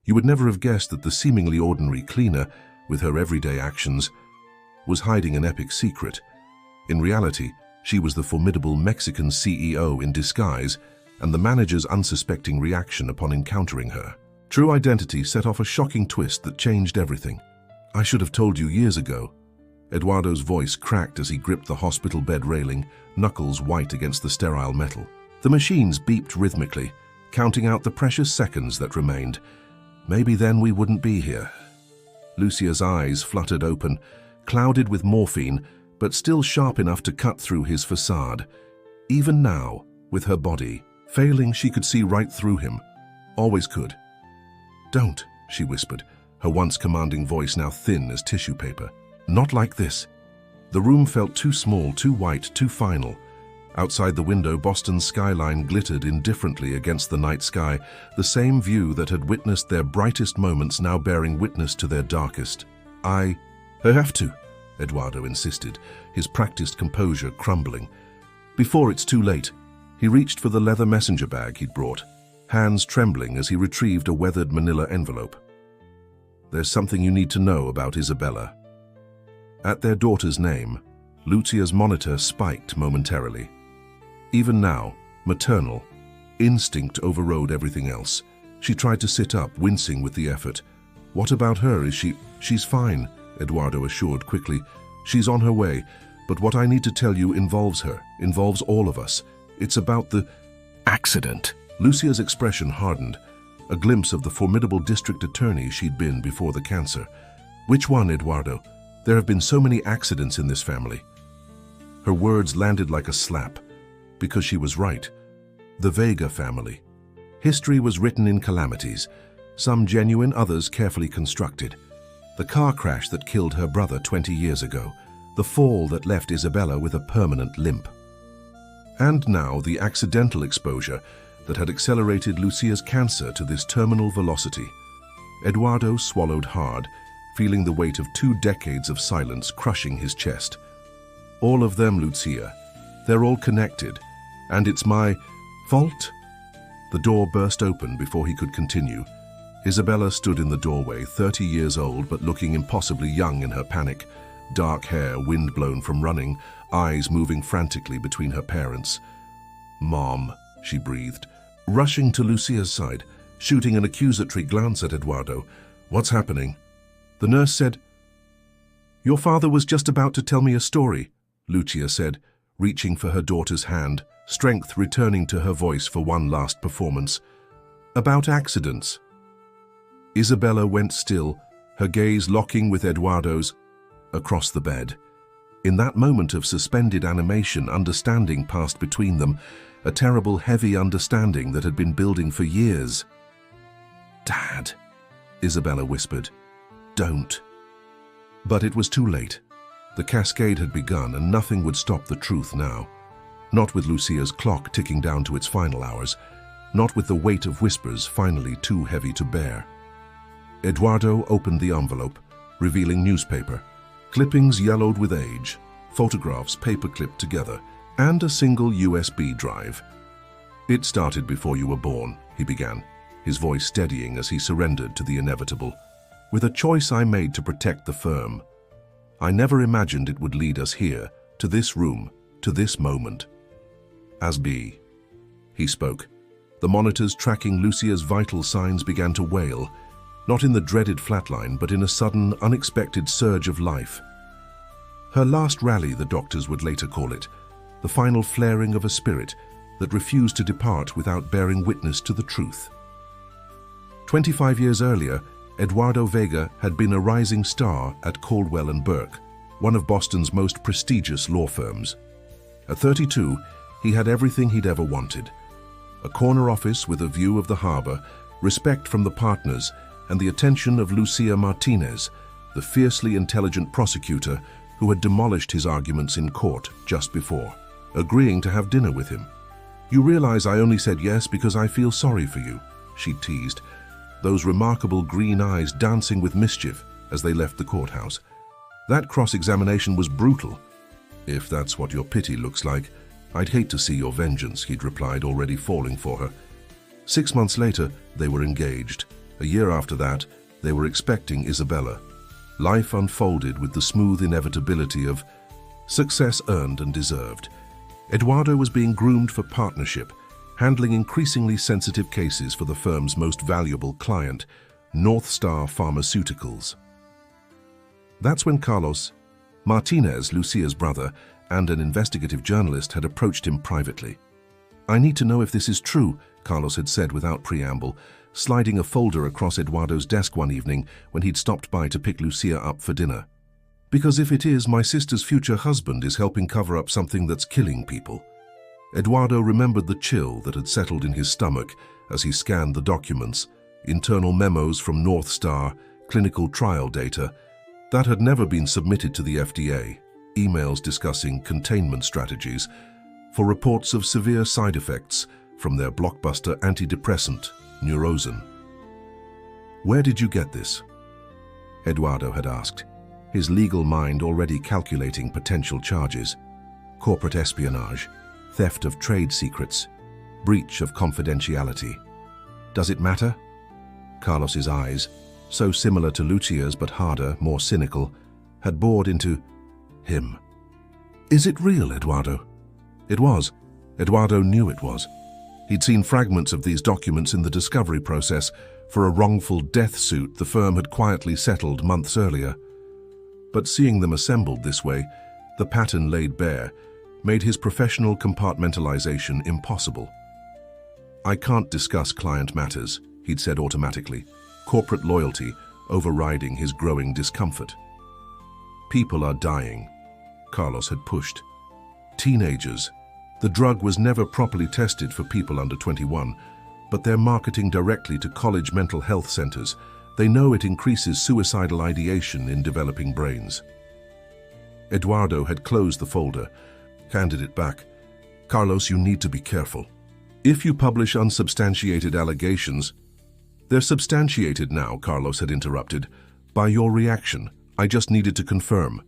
You would never have guessed that the seemingly ordinary cleaner, with her everyday actions, was hiding an epic secret. In reality, she was the formidable Mexican CEO in disguise, and the manager's unsuspecting reaction upon encountering her. True identity set off a shocking twist that changed everything. "I should have told you years ago." Eduardo's voice cracked as he gripped the hospital bed railing, knuckles white against the sterile metal. The machines beeped rhythmically, counting out the precious seconds that remained. Maybe then we wouldn't be here. Lucia's eyes fluttered open, clouded with morphine, but still sharp enough to cut through his facade. Even now, with her body failing, she could see right through him. Always could. "Don't," she whispered, her once commanding voice now thin as tissue paper. "Not like this." The room felt too small, too white, too final. Outside the window, Boston's skyline glittered indifferently against the night sky, the same view that had witnessed their brightest moments now bearing witness to their darkest. I have to," Eduardo insisted, his practiced composure crumbling. "Before it's too late." He reached for the leather messenger bag he'd brought, hands trembling as he retrieved a weathered manila envelope. "There's something you need to know about Isabella." At their daughter's name, Lucia's monitor spiked momentarily. Even now, maternal instinct overrode everything else. She tried to sit up, wincing with the effort. "What about her? She's fine," Eduardo assured quickly. "She's on her way, but what I need to tell you involves her, involves all of us. It's about the accident." Lucia's expression hardened, a glimpse of the formidable district attorney she'd been before the cancer. "Which one, Eduardo? There have been so many accidents in this family." Her words landed like a slap, because she was right. The Vega family. History was written in calamities, some genuine, others carefully constructed. The car crash that killed her brother 20 years ago, the fall that left Isabella with a permanent limp. And now the accidental exposure that had accelerated Lucia's cancer to this terminal velocity. Eduardo swallowed hard, feeling the weight of 2 decades of silence crushing his chest. "All of them, Lucia. They're all connected. And it's my fault?" The door burst open before he could continue. Isabella stood in the doorway, 30 years old but looking impossibly young in her panic. Dark hair, wind-blown from running, eyes moving frantically between her parents. "Mom," she breathed, rushing to Lucia's side, shooting an accusatory glance at Eduardo. "What's happening?" The nurse said, "Your father was just about to tell me a story," Lucia said, reaching for her daughter's hand, strength returning to her voice for one last performance. "About accidents." Isabella went still, her gaze locking with Eduardo's, across the bed. In that moment of suspended animation, understanding passed between them, a terrible, heavy understanding that had been building for years. "Dad," Isabella whispered, "don't." But it was too late. The cascade had begun, and nothing would stop the truth now. Not with Lucia's clock ticking down to its final hours, not with the weight of whispers finally too heavy to bear. Eduardo opened the envelope, revealing newspaper, clippings yellowed with age, photographs paper-clipped together, and a single USB drive. "It started before you were born," he began, his voice steadying as he surrendered to the inevitable. "With a choice I made to protect the firm. I never imagined it would lead us here, to this room, to this moment. As B," he spoke. The monitors tracking Lucia's vital signs began to wail, not in the dreaded flatline, but in a sudden, unexpected surge of life. Her last rally, the doctors would later call it, the final flaring of a spirit that refused to depart without bearing witness to the truth. 25 years earlier, Eduardo Vega had been a rising star at Caldwell & Burke, one of Boston's most prestigious law firms. At 32, he had everything he'd ever wanted. A corner office with a view of the harbor, respect from the partners, and the attention of Lucia Martinez, the fiercely intelligent prosecutor who had demolished his arguments in court just before, agreeing to have dinner with him. "You realize I only said yes because I feel sorry for you," she teased, those remarkable green eyes dancing with mischief as they left the courthouse. "That cross-examination was brutal. If that's what your pity looks like, I'd hate to see your vengeance," he'd replied, already falling for her. 6 months later, they were engaged, A year after that, they were expecting Isabella. Life unfolded with the smooth inevitability of success earned and deserved. Eduardo was being groomed for partnership, handling increasingly sensitive cases for the firm's most valuable client, North Star Pharmaceuticals. That's when Carlos Martinez, Lucia's brother, and an investigative journalist had approached him privately. "I need to know if this is true," Carlos had said without preamble, sliding a folder across Eduardo's desk one evening when he'd stopped by to pick Lucia up for dinner. "Because if it is, my sister's future husband is helping cover up something that's killing people." Eduardo remembered the chill that had settled in his stomach as he scanned the documents, internal memos from North Star, clinical trial data, that had never been submitted to the FDA, emails discussing containment strategies, for reports of severe side effects from their blockbuster antidepressant, Neurozen. "Where did you get this?" Eduardo had asked, his legal mind already calculating potential charges: corporate espionage, theft of trade secrets, breach of confidentiality. "Does it matter?" Carlos's eyes, so similar to Lucia's but harder, more cynical, had bored into him. "Is it real, Eduardo?" It was. Eduardo knew it was. He'd seen fragments of these documents in the discovery process for a wrongful death suit the firm had quietly settled months earlier. But seeing them assembled this way, the pattern laid bare, made his professional compartmentalization impossible. "I can't discuss client matters," he'd said automatically, corporate loyalty overriding his growing discomfort. "People are dying," Carlos had pushed. "Teenagers. The drug was never properly tested for people under 21, but they're marketing directly to college mental health centers. They know it increases suicidal ideation in developing brains." Eduardo had closed the folder, handed it back. "Carlos, you need to be careful. If you publish unsubstantiated allegations—" "They're substantiated now," Carlos had interrupted. "By your reaction, I just needed to confirm."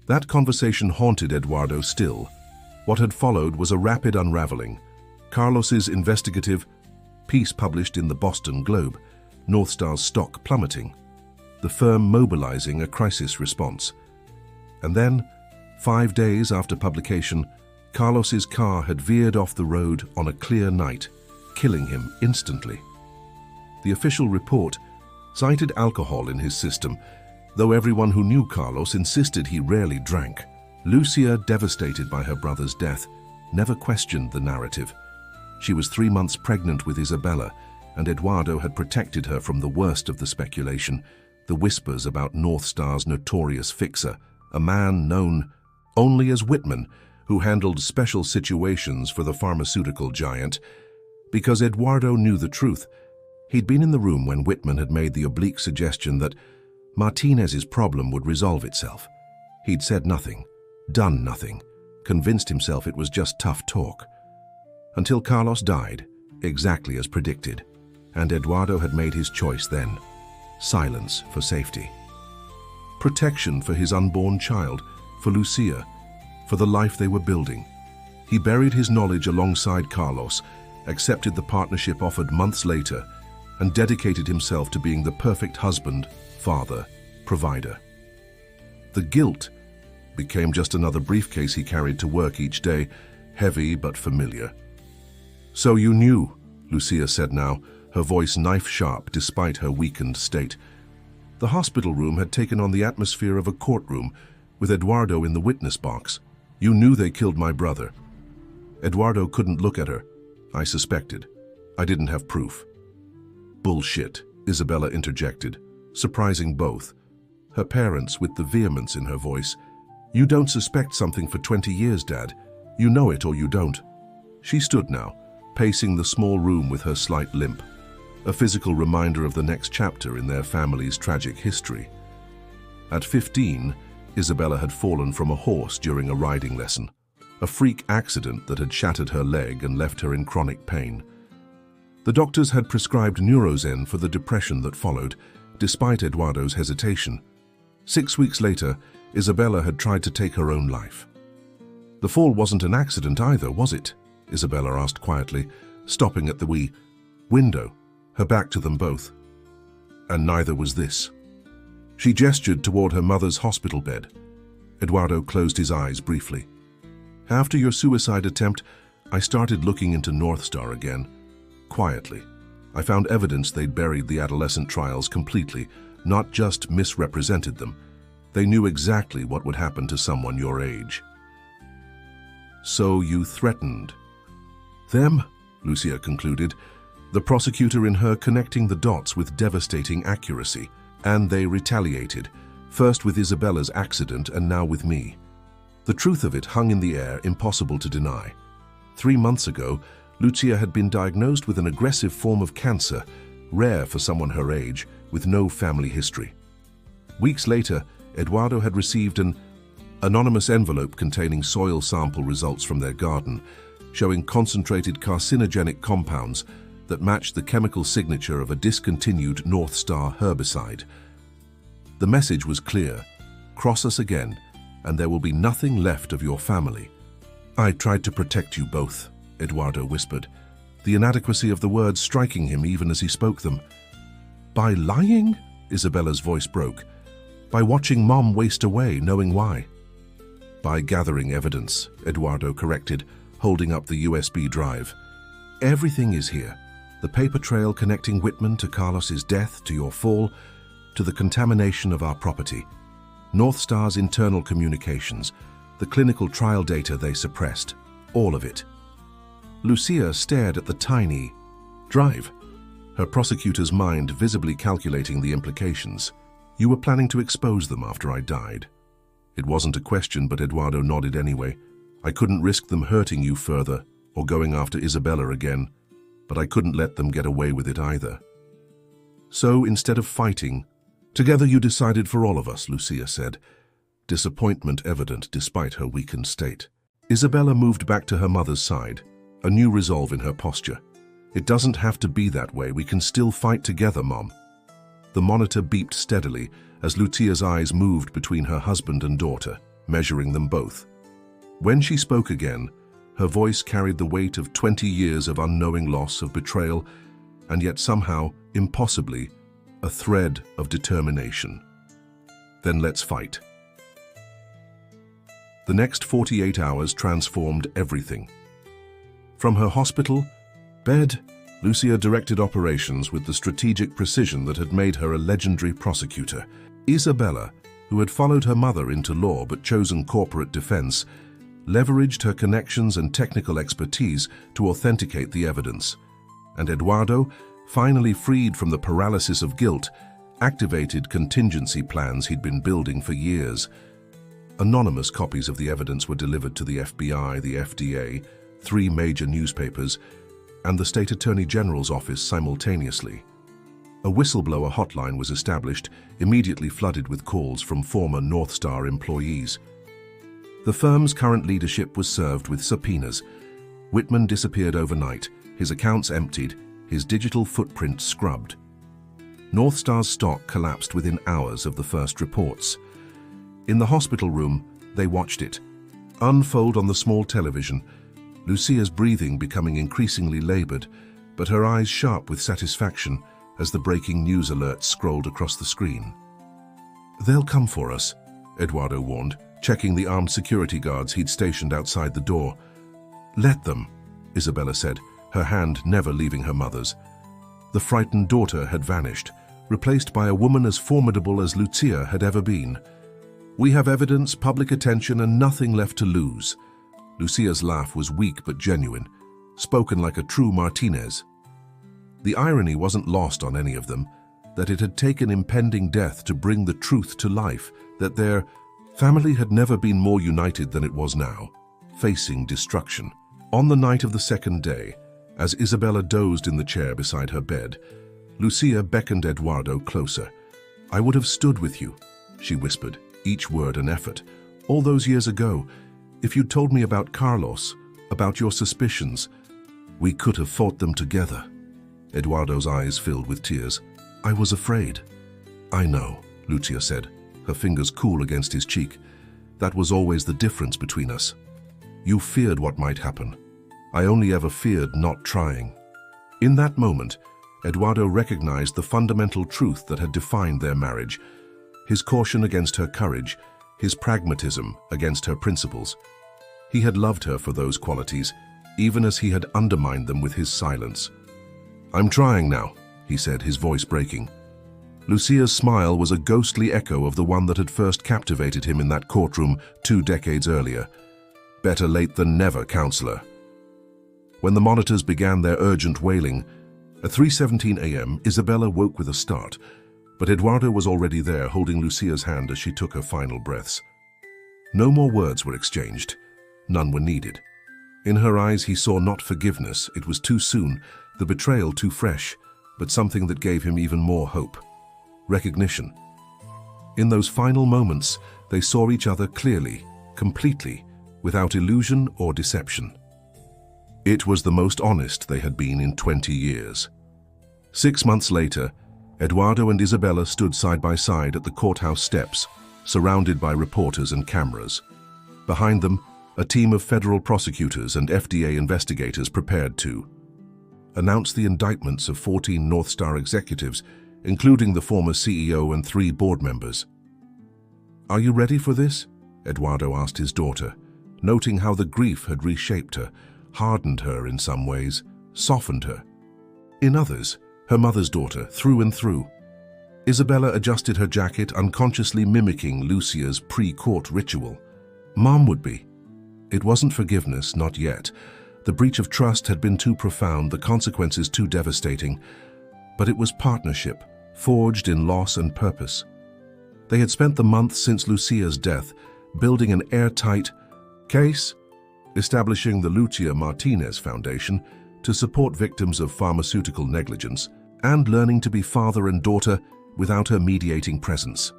That conversation haunted Eduardo still. What had followed was a rapid unraveling. Carlos's investigative piece published in the Boston Globe, North Star's stock plummeting, the firm mobilizing a crisis response. And then, 5 days after publication, Carlos's car had veered off the road on a clear night, killing him instantly. The official report cited alcohol in his system, though everyone who knew Carlos insisted he rarely drank. Lucia, devastated by her brother's death, never questioned the narrative. She was 3 months pregnant with Isabella, and Eduardo had protected her from the worst of the speculation, the whispers about North Star's notorious fixer, a man known only as Whitman, who handled special situations for the pharmaceutical giant. Because Eduardo knew the truth, he'd been in the room when Whitman had made the oblique suggestion that Martinez's problem would resolve itself. He'd said nothing, done nothing, convinced himself it was just tough talk. Until Carlos died, exactly as predicted, and Eduardo had made his choice then: silence for safety. Protection for his unborn child, for Lucia, for the life they were building. He buried his knowledge alongside Carlos, accepted the partnership offered months later, and dedicated himself to being the perfect husband, father, provider. The guilt became just another briefcase he carried to work each day, heavy but familiar. "So you knew," Lucia said now, her voice knife-sharp despite her weakened state. The hospital room had taken on the atmosphere of a courtroom, with Eduardo in the witness box. "You knew they killed my brother." Eduardo couldn't look at her. "I suspected. I didn't have proof." "Bullshit," Isabella interjected, surprising both. Her parents with the vehemence in her voice. "You don't suspect something for 20 years, Dad. You know it or you don't." She stood now, pacing the small room with her slight limp, a physical reminder of the next chapter in their family's tragic history. At 15, Isabella had fallen from a horse during a riding lesson, a freak accident that had shattered her leg and left her in chronic pain. The doctors had prescribed Neurozen for the depression that followed, despite Eduardo's hesitation. 6 weeks later, Isabella had tried to take her own life. "The fall wasn't an accident either, was it?" Isabella asked quietly, stopping at the window, her back to them both. and neither was this. She gestured toward her mother's hospital bed. Eduardo closed his eyes briefly. After your suicide attempt, I started looking into North Star again, quietly. I found evidence they'd buried the adolescent trials completely, not just misrepresented them. They knew exactly what would happen to someone your age. So you threatened them, Lucia concluded, the prosecutor in her connecting the dots with devastating accuracy. And they retaliated, first with Isabella's accident and now with me. The truth of it hung in the air, impossible to deny. 3 months ago, Lucia had been diagnosed with an aggressive form of cancer, rare for someone her age, with no family history. Weeks later, Eduardo had received an anonymous envelope containing soil sample results from their garden, showing concentrated carcinogenic compounds that matched the chemical signature of a discontinued North Star herbicide. The message was clear: cross us again, and there will be nothing left of your family. I tried to protect you both, Eduardo whispered, the inadequacy of the words striking him even as he spoke them. By lying? Isabella's voice broke. By watching Mom waste away, knowing why? By gathering evidence, Eduardo corrected, holding up the USB drive. Everything is here. The paper trail connecting Whitman to Carlos's death, to your fall, to the contamination of our property. North Star's internal communications, the clinical trial data they suppressed, all of it. Lucia stared at the tiny drive, her prosecutor's mind visibly calculating the implications. You were planning to expose them after I died. It wasn't a question, but Eduardo nodded anyway. I couldn't risk them hurting you further or going after Isabella again, but I couldn't let them get away with it either. So instead of fighting, together you decided for all of us, Lucia said, disappointment evident despite her weakened state. Isabella moved back to her mother's side, a new resolve in her posture. It doesn't have to be that way. We can still fight together, Mom. The monitor beeped steadily as Lucia's eyes moved between her husband and daughter, measuring them both. When she spoke again, her voice carried the weight of 20 years of unknowing loss, of betrayal, and yet somehow, impossibly, a thread of determination. Then let's fight. The next 48 hours transformed everything. From her hospital bed, Lucia directed operations with the strategic precision that had made her a legendary prosecutor. Isabella, who had followed her mother into law but chosen corporate defense, leveraged her connections and technical expertise to authenticate the evidence. And Eduardo, finally freed from the paralysis of guilt, activated contingency plans he'd been building for years. Anonymous copies of the evidence were delivered to the FBI, the FDA, 3 major newspapers, and the State Attorney General's office simultaneously. A whistleblower hotline was established, immediately flooded with calls from former North Star employees. The firm's current leadership was served with subpoenas. Whitman disappeared overnight, his accounts emptied, his digital footprint scrubbed. North Star's stock collapsed within hours of the first reports. In the hospital room, they watched it unfold on the small television, Lucia's breathing becoming increasingly labored, but her eyes sharp with satisfaction as the breaking news alert scrolled across the screen. They'll come for us, Eduardo warned, checking the armed security guards he'd stationed outside the door. Let them, Isabella said, her hand never leaving her mother's. The frightened daughter had vanished, replaced by a woman as formidable as Lucia had ever been. We have evidence, public attention, and nothing left to lose. Lucia's laugh was weak but genuine, spoken like a true Martinez. The irony wasn't lost on any of them, that it had taken impending death to bring the truth to life, that their family had never been more united than it was now, facing destruction. On the night of the second day, as Isabella dozed in the chair beside her bed, Lucia beckoned Eduardo closer. I would have stood with you, she whispered, each word an effort. All those years ago, if you'd told me about Carlos, about your suspicions, we could have fought them together. Eduardo's eyes filled with tears. I was afraid. I know, Lucia said, her fingers cool against his cheek. That was always the difference between us. You feared what might happen. I only ever feared not trying. In that moment, Eduardo recognized the fundamental truth that had defined their marriage: his caution against her courage, his pragmatism against her principles. He had loved her for those qualities, even as he had undermined them with his silence. "I'm trying now," he said, his voice breaking. Lucia's smile was a ghostly echo of the one that had first captivated him in that courtroom 2 decades earlier. Better late than never, counselor. When the monitors began their urgent wailing, at 3:17 a.m., Isabella woke with a start, but Eduardo was already there, holding Lucia's hand as she took her final breaths. No more words were exchanged. None were needed. In her eyes he saw not forgiveness, it was too soon, the betrayal too fresh, but something that gave him even more hope: recognition. In those final moments, they saw each other clearly, completely, without illusion or deception. It was the most honest they had been in 20 years. 6 months later, Eduardo and Isabella stood side by side at the courthouse steps, surrounded by reporters and cameras. Behind them, a team of federal prosecutors and FDA investigators prepared to announce the indictments of 14 North Star executives, including the former CEO and 3 board members. "Are you ready for this?" Eduardo asked his daughter, noting how the grief had reshaped her, hardened her in some ways, softened her. In others, her mother's daughter, through and through. Isabella adjusted her jacket, unconsciously mimicking Lucia's pre-court ritual. Mom would be. It wasn't forgiveness, not yet. The breach of trust had been too profound, the consequences too devastating. But it was partnership, forged in loss and purpose. They had spent the months since Lucia's death building an airtight case, establishing the Lucia Martinez Foundation to support victims of pharmaceutical negligence, and learning to be father and daughter without her mediating presence.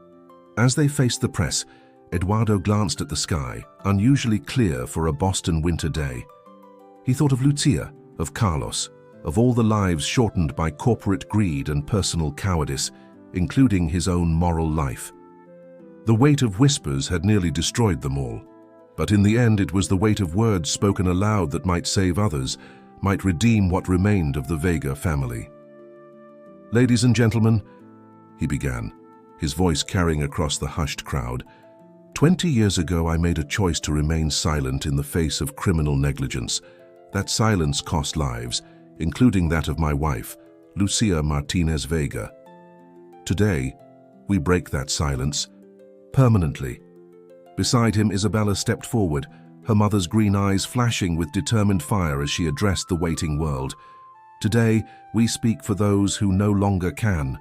As they faced the press, Eduardo glanced at the sky, unusually clear for a Boston winter day. He thought of Lucia, of Carlos, of all the lives shortened by corporate greed and personal cowardice, including his own moral life. The weight of whispers had nearly destroyed them all, but in the end it was the weight of words spoken aloud that might save others, might redeem what remained of the Vega family. "Ladies and gentlemen," he began, his voice carrying across the hushed crowd, 20 years ago I made a choice to remain silent in the face of criminal negligence. That silence cost lives, including that of my wife, Lucia Martinez Vega. Today, we break that silence, permanently. Beside him, Isabella stepped forward, her mother's green eyes flashing with determined fire as she addressed the waiting world. Today, we speak for those who no longer can,